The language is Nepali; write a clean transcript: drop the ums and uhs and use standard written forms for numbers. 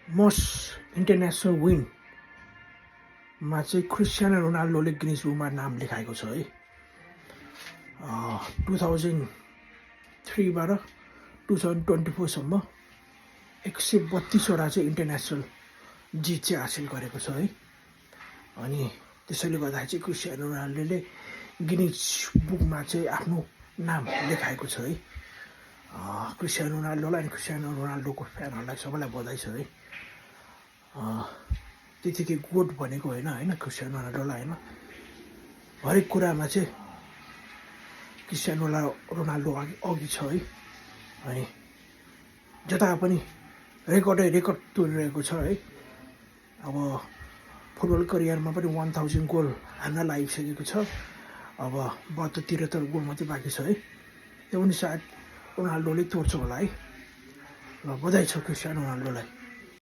मोस्ट इन्टरनेसनल विनमा चाहिँ क्रिस्टियानो रोनाल्डोले गिनिज बुकमा नाम लेखाएको छ है। 2003बाट 2024सम्म 132वटा चाहिँ इन्टरनेसनल जित चाहिँ हासिल गरेको छ है। अनि त्यसैले गर्दाखेरि चाहिँ क्रिस्टियानो रोनाल्डोले गिनिज बुकमा चाहिँ आफ्नो नाम लेखाएको छ है। क्रिस्टियानो रोनाल्डोलाई अनि क्रिस्टियानो रोनाल्डोको फ्यानहरूलाई सबैलाई बधाई छ है। त्यतिकै गोट भनेको होइन क्रिस्टियानो रोनाल्डोलाई होइन, हरेक कुरामा चाहिँ क्रिस्टियानो रोनाल्डो अघि छ है। अनि जता पनि रेकर्ड तोडिरहेको छ है। अब फुटबल करियरमा पनि 1000 गोल हान्न लागिसकेको छ। अब 72-73 गोल मात्रै बाँकी छ है। त्यो पनि सायद रोनाल्डोले तोड्छ होला है। ल बधाई छ क्रिस्टियानो रोनाल्डोलाई।